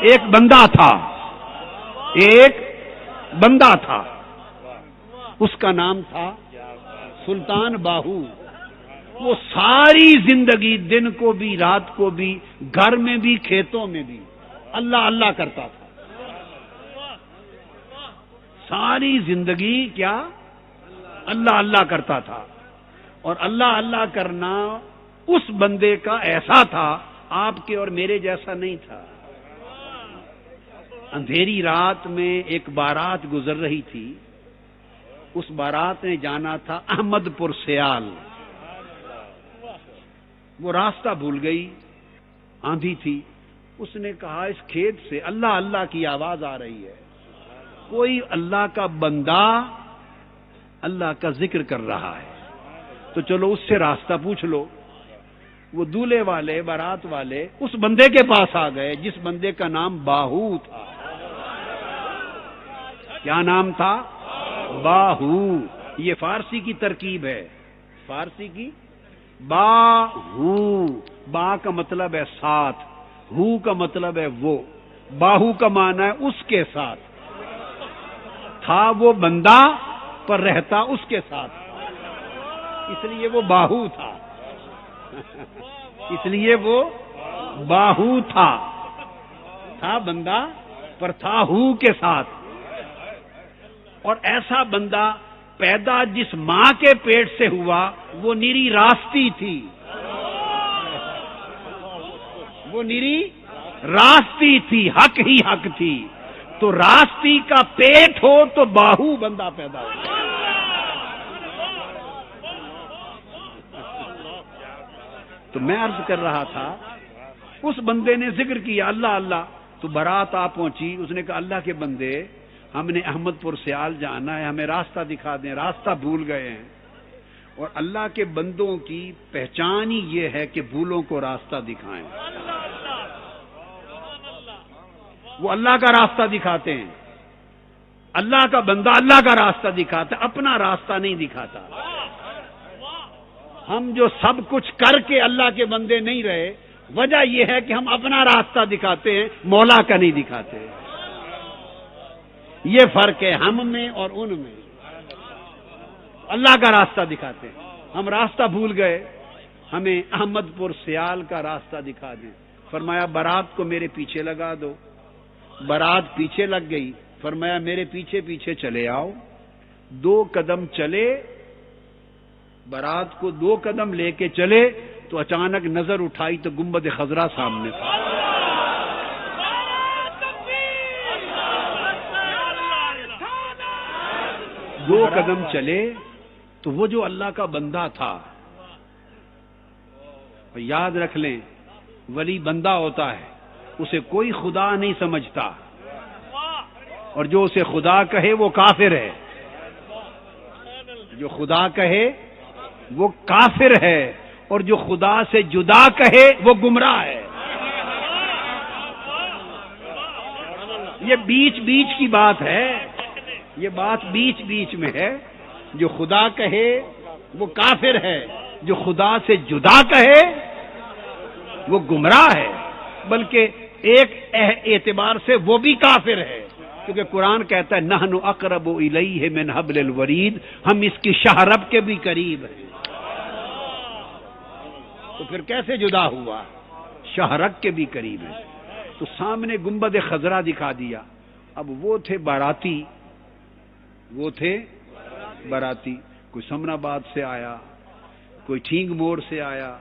ایک بندہ تھا، ایک بندہ تھا، اس کا نام تھا سلطان باہو۔ وہ ساری زندگی دن کو بھی رات کو بھی گھر میں بھی کھیتوں میں بھی اللہ اللہ کرتا تھا۔ ساری زندگی کیا اللہ اللہ کرتا تھا، اور اللہ اللہ کرنا اس بندے کا ایسا تھا، آپ کے اور میرے جیسا نہیں تھا۔ اندھیری رات میں ایک بارات گزر رہی تھی، اس بارات نے جانا تھا احمد پور سیال۔ وہ راستہ بھول گئی، آندھی تھی، اس نے کہا اس کھیت سے اللہ اللہ کی آواز آ رہی ہے، کوئی اللہ کا بندہ اللہ کا ذکر کر رہا ہے، تو چلو اس سے راستہ پوچھ لو۔ وہ دولہے والے بارات والے اس بندے کے پاس آ گئے جس بندے کا نام باہو تھا۔ کیا نام تھا؟ باہو۔ یہ فارسی کی ترکیب ہے، فارسی کی باہو۔ با کا مطلب ہے ساتھ، ہو کا مطلب ہے وہ، باہو کا معنی ہے اس کے ساتھ۔ تھا وہ بندہ پر رہتا اس کے ساتھ، اس لیے وہ باہو تھا، اس لیے وہ باہو تھا بندہ پر تھا ہو کے ساتھ۔ اور ایسا بندہ پیدا جس ماں کے پیٹ سے ہوا وہ نری راستی تھی، وہ نری راستی تھی، حق ہی حق تھی۔ تو راستی کا پیٹ ہو تو باہو بندہ پیدا ہو۔ تو میں عرض کر رہا تھا، اس بندے نے ذکر کیا اللہ اللہ، تو بارات آ پہنچی، اس نے کہا اللہ کے بندے ہم نے احمد پور سیال جانا ہے، ہمیں راستہ دکھا دیں، راستہ بھول گئے ہیں۔ اور اللہ کے بندوں کی پہچان ہی یہ ہے کہ بھولوں کو راستہ دکھائیں۔ وہ اللہ کا راستہ دکھاتے ہیں، اللہ کا بندہ اللہ کا راستہ دکھاتا ہے، اپنا راستہ نہیں دکھاتا۔ ہم جو سب کچھ کر کے اللہ کے بندے نہیں رہے، وجہ یہ ہے کہ ہم اپنا راستہ دکھاتے ہیں، مولا کا نہیں دکھاتے۔ یہ فرق ہے ہم میں اور ان میں۔ اللہ کا راستہ دکھاتے ہیں، ہم راستہ بھول گئے، ہمیں احمد پور سیال کا راستہ دکھا دیں۔ فرمایا بارات کو میرے پیچھے لگا دو۔ بارات پیچھے لگ گئی، فرمایا میرے پیچھے پیچھے چلے آؤ۔ 2 قدم چلے، بارات کو 2 قدم لے کے چلے تو اچانک نظر اٹھائی تو گنبد خضرا سامنے تھا۔ دو قدم چلے تو وہ جو اللہ کا بندہ تھا، یاد رکھ لیں ولی بندہ ہوتا ہے، اسے کوئی خدا نہیں سمجھتا، اور جو اسے خدا کہے وہ کافر ہے، جو خدا کہے وہ کافر ہے، اور جو خدا سے جدا کہے وہ گمراہ ہے۔ یہ بیچ بیچ کی بات ہے، یہ بات بیچ بیچ میں ہے۔ جو خدا کہے وہ کافر ہے، جو خدا سے جدا کہے وہ گمراہ ہے، بلکہ ایک اعتبار سے وہ بھی کافر ہے، کیونکہ قرآن کہتا ہے نحن اقرب الیہ من حبل الورید، ہم اس کی شہرب کے بھی قریب ہیں۔ تو پھر کیسے جدا ہوا؟ شہرک کے بھی قریب ہے۔ تو سامنے گنبد خضرا دکھا دیا۔ اب وہ تھے باراتی، وہ تھے باراتی، کوئی سمن آباد سے آیا، کوئی ٹھینگ موڑ سے آیا،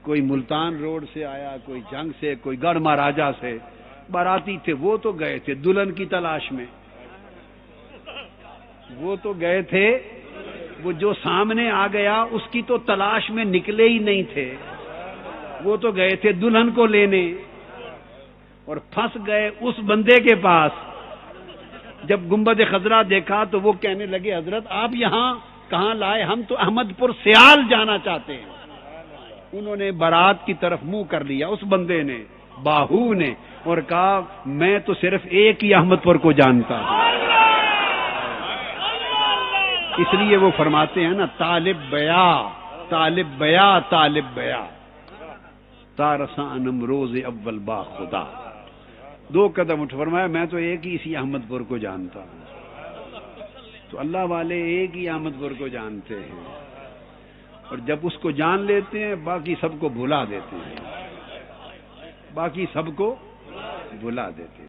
کوئی ملتان روڈ سے آیا، کوئی جنگ سے، کوئی گڑھ مہاراجا سے، باراتی تھے۔ وہ تو گئے تھے دلہن کی تلاش میں، وہ تو گئے تھے، وہ جو سامنے آ گیا اس کی تو تلاش میں نکلے ہی نہیں تھے، وہ تو گئے تھے دلہن کو لینے، اور پھنس گئے اس بندے کے پاس۔ جب گنبد خضرا دیکھا تو وہ کہنے لگے حضرت آپ یہاں کہاں لائے؟ ہم تو احمد پور سیال جانا چاہتے ہیں۔ انہوں نے بارات کی طرف منہ کر لیا، اس بندے نے، باہو نے، اور کہا میں تو صرف ایک ہی احمد پور کو جانتا ہوں۔ اس لیے وہ فرماتے ہیں نا طالب بیا طالب بیا طالب بیا تارسا نمروز اول با خدا۔ 2 قدم اٹھ فرمایا میں تو ایک ہی اسی احمد پور کو جانتا ہوں. تو اللہ والے ایک ہی احمد پور کو جانتے ہیں، اور جب اس کو جان لیتے ہیں باقی سب کو بھلا دیتے ہیں، باقی سب کو بھلا دیتے ہیں.